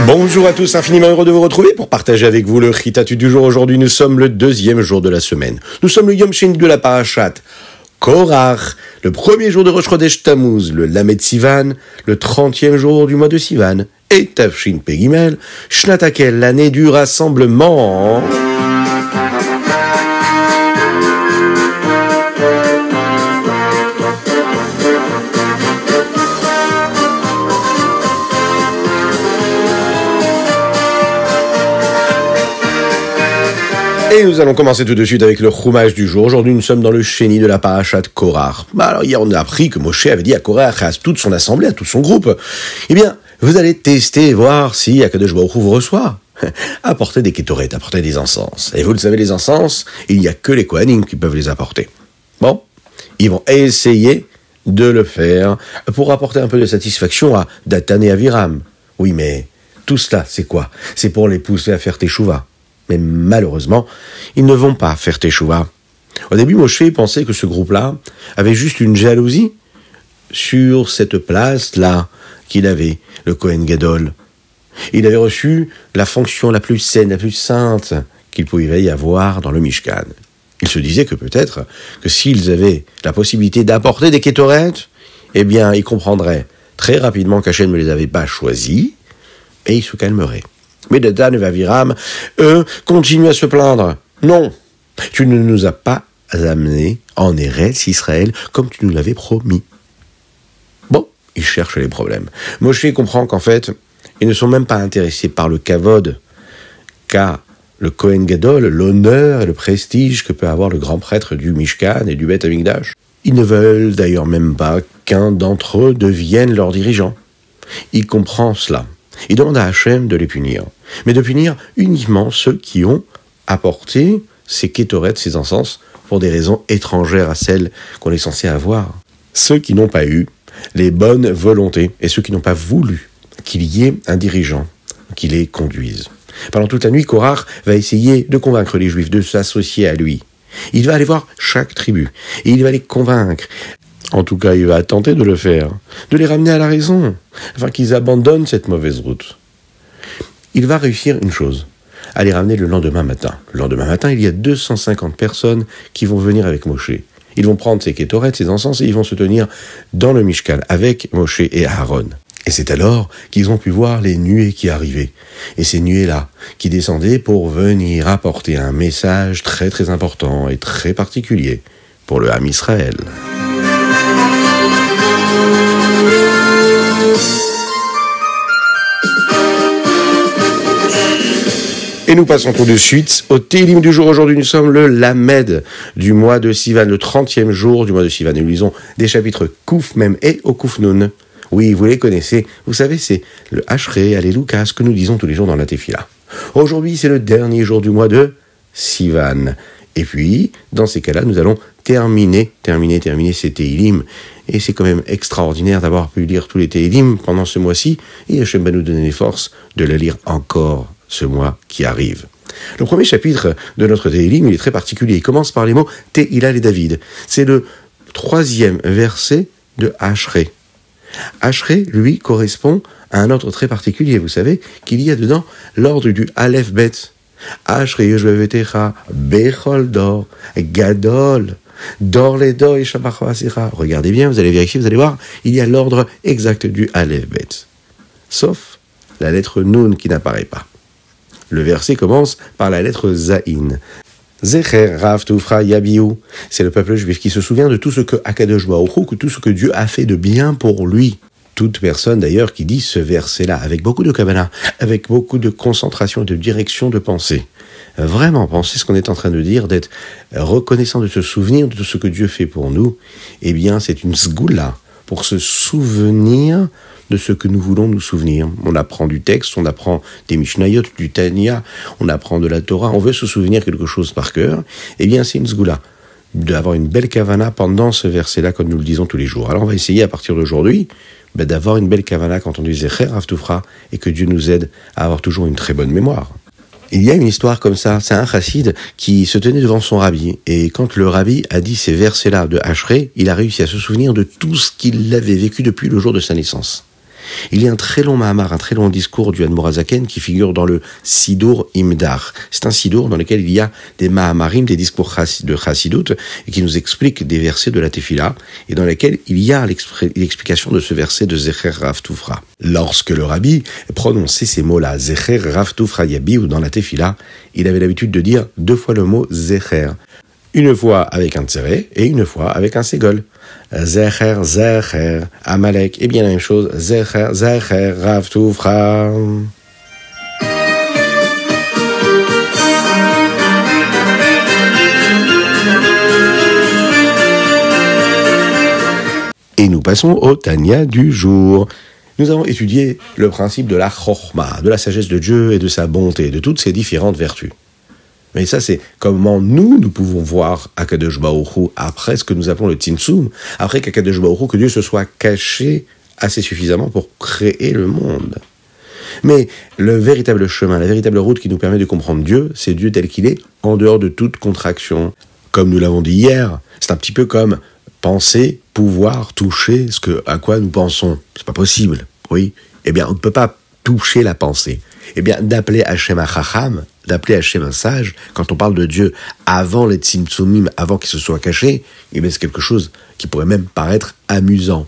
Bonjour à tous, infiniment heureux de vous retrouver pour partager avec vous le Chitatu du jour. Aujourd'hui, nous sommes le deuxième jour de la semaine. Nous sommes le Yom Sheni de la Parashat Korach, le premier jour de Rosh Chodesh Tammuz, le Lamed Sivan, le 30e jour du mois de Sivan, et Tafshin Pei Gimel, Shnat Hakel, l'année du rassemblement. Et nous allons commencer tout de suite avec le Chumash du jour. Aujourd'hui, nous sommes dans le Sheni de la Parashat Korach. Alors, hier, on a appris que Moshe avait dit à Korach, à toute son assemblée, à tout son groupe, eh bien, vous allez tester et voir si Akadosh Baruch Hu vous reçoit. Apportez des kétorets, apportez des encens. Et vous le savez, les encens, il n'y a que les Kohanim qui peuvent les apporter. Bon, ils vont essayer de le faire pour apporter un peu de satisfaction à Datan et Aviram. Oui, mais tout cela, c'est quoi? C'est pour les pousser à faire Teshuvah. Mais malheureusement, ils ne vont pas faire Teshuvah. Au début, Moshe pensait que ce groupe-là avait juste une jalousie sur cette place-là qu'il avait, le Kohen Gadol. Il avait reçu la fonction la plus saine, la plus sainte qu'il pouvait y avoir dans le Mishkan. Il se disait que peut-être que s'ils avaient la possibilité d'apporter des kétorets, eh bien, ils comprendraient très rapidement qu'Hachem ne les avait pas choisis et ils se calmeraient. Mais Datan et Aviram, eux, continuent à se plaindre. Non, tu ne nous as pas amenés en Eretz Israël comme tu nous l'avais promis. Bon, ils cherchent les problèmes. Moshe comprend qu'en fait, ils ne sont même pas intéressés par le kavod qu'a le Kohen Gadol, l'honneur et le prestige que peut avoir le grand prêtre du Mishkan et du Beth Amikdash. Ils ne veulent d'ailleurs même pas qu'un d'entre eux devienne leur dirigeant. Il comprend cela. Il demande à Hachem de les punir, mais de punir uniquement ceux qui ont apporté ces kétorets, ces encens, pour des raisons étrangères à celles qu'on est censé avoir. Ceux qui n'ont pas eu les bonnes volontés et ceux qui n'ont pas voulu qu'il y ait un dirigeant qui les conduise. Pendant toute la nuit, Korach va essayer de convaincre les Juifs de s'associer à lui. Il va aller voir chaque tribu et il va les convaincre. En tout cas, il va tenter de le faire, de les ramener à la raison, afin qu'ils abandonnent cette mauvaise route. Il va réussir une chose, à les ramener le lendemain matin. Le lendemain matin, il y a 250 personnes qui vont venir avec Moshe. Ils vont prendre ces kétorets, ces encens, et ils vont se tenir dans le Mishkan avec Moshe et Aaron. Et c'est alors qu'ils ont pu voir les nuées qui arrivaient. Et ces nuées-là, qui descendaient pour venir apporter un message très très important et très particulier pour le Ham Israël. Et nous passons tout de suite au Télim du jour. Aujourd'hui, nous sommes le Lamed du mois de Sivan, le 30e jour du mois de Sivan. Et nous lisons des chapitres Kouf Mem et au Kouf Nun. Oui, vous les connaissez. Vous savez, c'est le Hachré, Alléluia, ce que nous disons tous les jours dans la Tefila. Aujourd'hui, c'est le dernier jour du mois de Sivan. Et puis, dans ces cas-là, nous allons terminer ces Télim. Et c'est quand même extraordinaire d'avoir pu lire tous les Télim pendant ce mois-ci. Et Hachem va nous donner les forces de le lire encore ce mois qui arrive. Le premier chapitre de notre Télim, il est très particulier. Il commence par les mots Tehillah et David. C'est le 3e verset de Hachré. Hachré, lui, correspond à un ordre très particulier. Vous savez qu'il y a dedans l'ordre du Aleph Bet. Hachré Yoshvevetecha Bechol Dor Gadol Dor le Dor et Shabach Vasira. Regardez bien, vous allez vérifier, vous allez voir, il y a l'ordre exact du Aleph Bet. Sauf la lettre Nun qui n'apparaît pas. Le verset commence par la lettre Zaïn. Zecher Rav Tufra Yabiou. C'est le peuple juif qui se souvient de tout ce que Akadosh Baruch Hu, tout ce que Dieu a fait de bien pour lui. Toute personne d'ailleurs qui dit ce verset-là, avec beaucoup de kavanah, avec beaucoup de concentration et de direction de pensée. Vraiment penser ce qu'on est en train de dire, d'être reconnaissant, de se souvenir de tout ce que Dieu fait pour nous, eh bien c'est une sgoula pour se souvenir de ce que nous voulons nous souvenir. On apprend du texte, on apprend des Mishnayot, du Tanya, on apprend de la Torah, on veut se souvenir quelque chose par cœur, eh bien c'est une sgoula d'avoir une belle kavana pendant ce verset-là, comme nous le disons tous les jours. Alors on va essayer à partir d'aujourd'hui d'avoir une belle kavana quand on dit Zecher Rav Tufra et que Dieu nous aide à avoir toujours une très bonne mémoire. Il y a une histoire comme ça, c'est un chassid qui se tenait devant son rabbi, et quand le rabbi a dit ces versets-là de Hachré, il a réussi à se souvenir de tout ce qu'il avait vécu depuis le jour de sa naissance. Il y a un très long Mahamar, un très long discours du Admor HaZaken qui figure dans le Sidour Imdar. C'est un Sidour dans lequel il y a des Mahamarim, des discours de Chassidut, et qui nous explique des versets de la Tefila, et dans lesquels il y a l'explication de ce verset de Zecher Rav Toufra. Lorsque le Rabbi prononçait ces mots-là, Zecher Rav Toufra Yabi, ou dans la Tefila, il avait l'habitude de dire 2 fois le mot Zecher. Une fois avec un tséré et une fois avec un ségol. Zecher, Zecher, Amalek, et bien la même chose, Zecher, Zecher, Rav Toufra. Et nous passons au Tanya du jour. Nous avons étudié le principe de la Chochma, de la sagesse de Dieu et de sa bonté, de toutes ses différentes vertus. Mais ça, c'est comment nous pouvons voir Akadosh Baruch Hu après ce que nous appelons le Tzimtzum, après qu'Akadosh Baruch Hu, que Dieu se soit caché assez suffisamment pour créer le monde. Mais le véritable chemin, la véritable route qui nous permet de comprendre Dieu, c'est Dieu tel qu'il est, en dehors de toute contraction. Comme nous l'avons dit hier, c'est un petit peu comme penser, pouvoir toucher à quoi nous pensons. C'est pas possible, oui. Eh bien, on ne peut pas toucher la pensée. Eh bien, d'appeler Hachem un chacham, d'appeler Hachem un sage, quand on parle de Dieu avant les tzimtzumim, avant qu'il se soit caché, eh bien, c'est quelque chose qui pourrait même paraître amusant.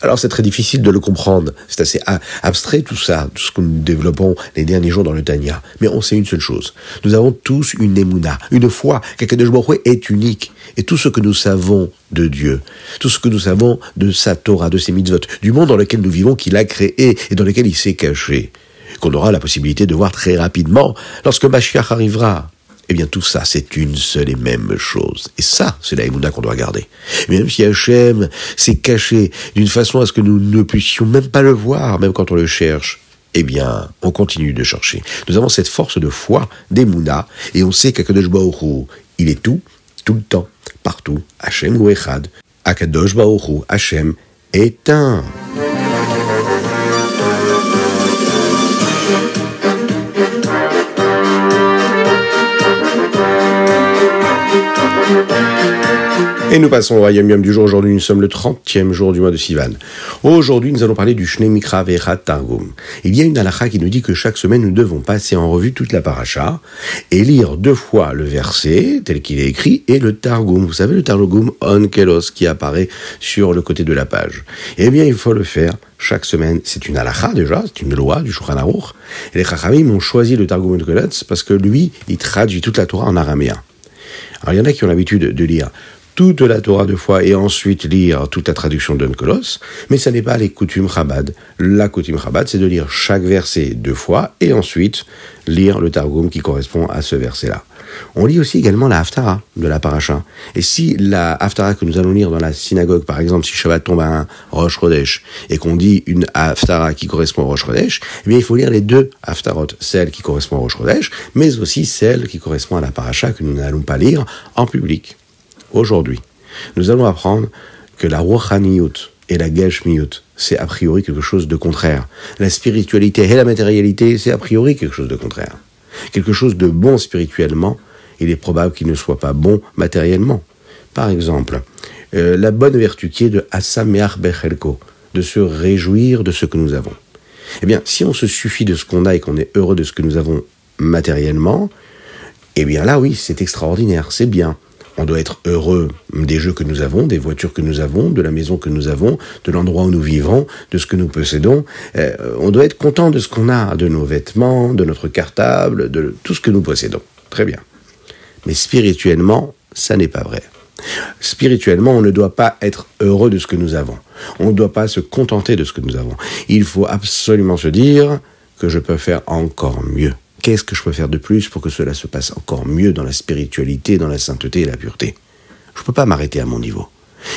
Alors, c'est très difficile de le comprendre. C'est assez abstrait tout ça, tout ce que nous développons les derniers jours dans le Tanya. Mais on sait une seule chose. Nous avons tous une émouna, une foi qu'Akadosh Baruch Hu est unique. Et tout ce que nous savons de Dieu, tout ce que nous savons de sa Torah, de ses mitzvot, du monde dans lequel nous vivons, qu'il a créé et dans lequel il s'est caché, qu'on aura la possibilité de voir très rapidement lorsque Mashiach arrivera. Eh bien, tout ça, c'est une seule et même chose. Et ça, c'est la émouna qu'on doit garder. Mais même si Hachem s'est caché d'une façon à ce que nous ne puissions même pas le voir, même quand on le cherche, eh bien, on continue de chercher. Nous avons cette force de foi, d'émouna, et on sait qu'Akadosh Baruch Hu, il est tout le temps, partout. Hachem ou Echad. Akadosh Baruch Hu, Hachem est un. Et nous passons au Yom Yom du jour. Aujourd'hui, nous sommes le 30e jour du mois de Sivan. Aujourd'hui, nous allons parler du Shnei Mikra Ve'echad Targum. Il y a une halakha qui nous dit que chaque semaine, nous devons passer en revue toute la paracha et lire 2 fois le verset tel qu'il est écrit et le Targum. Vous savez, le Targum Onkelos qui apparaît sur le côté de la page. Eh bien, il faut le faire chaque semaine. C'est une halakha déjà, c'est une loi du Shulchan Aruch. Et les Chachamim ont choisi le Targum Onkelos parce que lui, il traduit toute la Torah en araméen. Alors, il y en a qui ont l'habitude de lire toute la Torah 2 fois et ensuite lire toute la traduction d'Onkelos, mais ça n'est pas les coutumes Chabad. La coutume Chabad, c'est de lire chaque verset 2 fois et ensuite lire le Targum qui correspond à ce verset-là. On lit aussi également la Haftara de la paracha. Et si la Haftara que nous allons lire dans la synagogue, par exemple, si Shabbat tombe à un Rosh Chodesh et qu'on dit une Haftara qui correspond au Rosh Chodesh, eh bien il faut lire les 2 Haftarot, celle qui correspond au Rosh Chodesh, mais aussi celle qui correspond à la paracha que nous n'allons pas lire en public. Aujourd'hui, nous allons apprendre que la Ruchaniyut et la Gashmiyut, c'est a priori quelque chose de contraire. La spiritualité et la matérialité, c'est a priori quelque chose de contraire. Quelque chose de bon spirituellement, il est probable qu'il ne soit pas bon matériellement. Par exemple, la bonne vertu qui est de Asameach Bechelko, de se réjouir de ce que nous avons. Eh bien, si on se suffit de ce qu'on a et qu'on est heureux de ce que nous avons matériellement, eh bien là, oui, c'est extraordinaire, c'est bien. On doit être heureux des jeux que nous avons, des voitures que nous avons, de la maison que nous avons, de l'endroit où nous vivons, de ce que nous possédons. On doit être content de ce qu'on a, de nos vêtements, de notre cartable, de tout ce que nous possédons. Très bien. Mais spirituellement, ça n'est pas vrai. Spirituellement, on ne doit pas être heureux de ce que nous avons. On ne doit pas se contenter de ce que nous avons. Il faut absolument se dire que je peux faire encore mieux. Qu'est-ce que je peux faire de plus pour que cela se passe encore mieux dans la spiritualité, dans la sainteté et la pureté ? Je ne peux pas m'arrêter à mon niveau.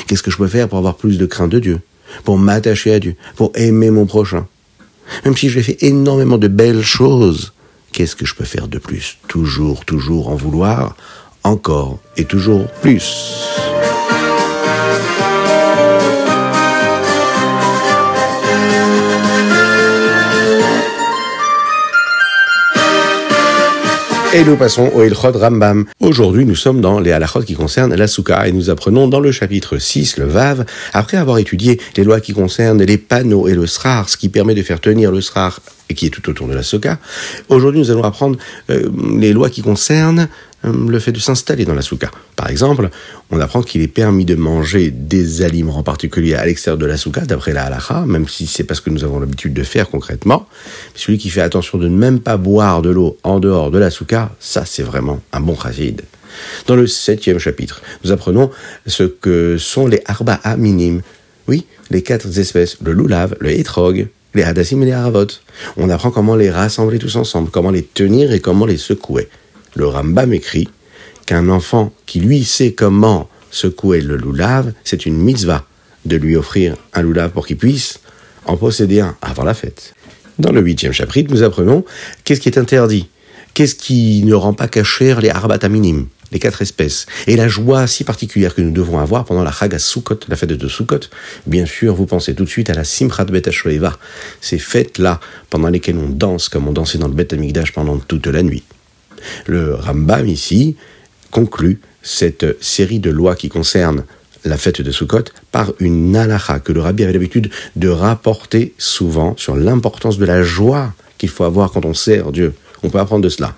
Qu'est-ce que je peux faire pour avoir plus de crainte de Dieu ? Pour m'attacher à Dieu ? Pour aimer mon prochain ? Même si j'ai fait énormément de belles choses, qu'est-ce que je peux faire de plus ? Toujours en vouloir encore et toujours plus. Et nous passons au Ilchot Rambam. Aujourd'hui, nous sommes dans les halachot qui concernent la souka et nous apprenons dans le chapitre 6, le Vav, après avoir étudié les lois qui concernent les panneaux et le srar, ce qui permet de faire tenir le srar et qui est tout autour de la souka. Aujourd'hui, nous allons apprendre les lois qui concernent le fait de s'installer dans la souka. Par exemple, on apprend qu'il est permis de manger des aliments en particulier à l'extérieur de la souka, d'après la halacha, même si c'est pas ce que nous avons l'habitude de faire concrètement. Celui qui fait attention de ne même pas boire de l'eau en dehors de la souka, ça c'est vraiment un bon chassid. Dans le 7e chapitre, nous apprenons ce que sont les arba'a minim. Oui, les 4 espèces, le lulav, le etrog, les hadassim et les haravot. On apprend comment les rassembler tous ensemble, comment les tenir et comment les secouer. Le Rambam écrit qu'un enfant qui lui sait comment secouer le lulav, c'est une mitzvah de lui offrir un lulav pour qu'il puisse en posséder un avant la fête. Dans le 8e chapitre, nous apprenons qu'est-ce qui est interdit, qu'est-ce qui ne rend pas cachère les arba'a minim, les 4 espèces, et la joie si particulière que nous devons avoir pendant la Chag HaSukkot, la fête de Sukkot. Bien sûr, vous pensez tout de suite à la Simchat Bet HaShoeva, ces fêtes-là pendant lesquelles on danse comme on dansait dans le Bet HaMikdash pendant toute la nuit. Le Rambam, ici, conclut cette série de lois qui concernent la fête de Sukkot par une halacha que le Rabbi avait l'habitude de rapporter souvent sur l'importance de la joie qu'il faut avoir quand on sert Dieu. On peut apprendre de cela.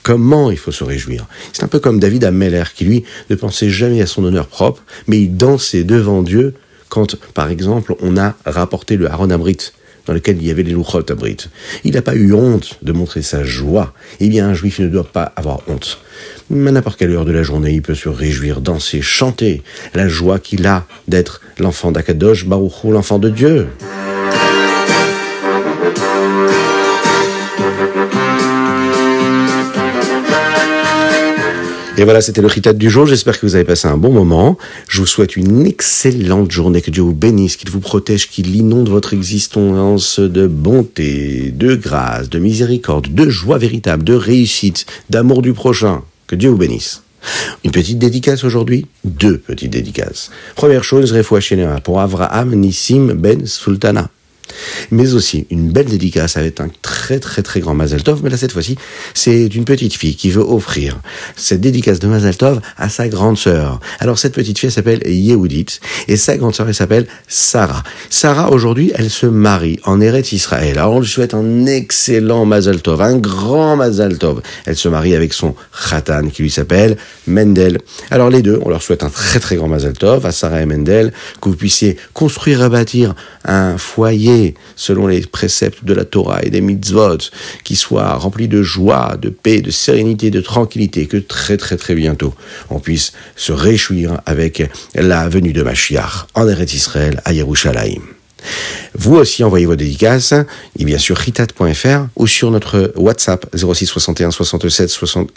Comment il faut se réjouir. C'est un peu comme David Ameller qui, lui, ne pensait jamais à son honneur propre, mais il dansait devant Dieu quand, par exemple, on a rapporté le Aaron Abrit, dans lequel il y avait les Luchot Abrit. Il n'a pas eu honte de montrer sa joie. Eh bien, un juif ne doit pas avoir honte. À n'importe quelle heure de la journée, il peut se réjouir, danser, chanter la joie qu'il a d'être l'enfant d'Akadosh Baruch Hu, l'enfant de Dieu. Et voilà, c'était le Chitat du jour. J'espère que vous avez passé un bon moment. Je vous souhaite une excellente journée. Que Dieu vous bénisse, qu'il vous protège, qu'il inonde votre existence de bonté, de grâce, de miséricorde, de joie véritable, de réussite, d'amour du prochain. Que Dieu vous bénisse. Une petite dédicace aujourd'hui, 2 petites dédicaces. Première chose, Refoua Shenema pour Avraham Nissim Ben Sultana. Mais aussi une belle dédicace avec un très très très grand Mazal Tov, mais là cette fois-ci c'est une petite fille qui veut offrir cette dédicace de Mazal Tov à sa grande sœur. Alors cette petite fille elle s'appelle Yehudit et sa grande sœur elle s'appelle Sarah. Sarah aujourd'hui elle se marie en Eretz Israël. Alors on lui souhaite un excellent Mazal Tov, un grand Mazal Tov. Elle se marie avec son Khatan qui lui s'appelle Mendel. Alors les deux on leur souhaite un très très grand Mazal Tov à Sarah et Mendel, que vous puissiez construire et bâtir un foyer selon les préceptes de la Torah et des mitzvot, qui soit rempli de joie, de paix, de sérénité, de tranquillité, que très très très bientôt on puisse se réjouir avec la venue de Mashiach en Eretz Israël à Yerushalayim. Vous aussi envoyez vos dédicaces, et bien sûr chitat.fr ou sur notre WhatsApp 06 61 67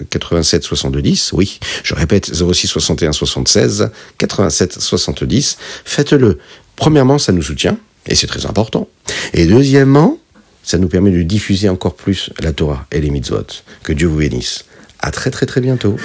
87 70. Oui, je répète 06 61 76 87 70. Faites-le. Premièrement, ça nous soutient. Et c'est très important. Et deuxièmement, ça nous permet de diffuser encore plus la Torah et les mitzvot. Que Dieu vous bénisse. À très très très bientôt.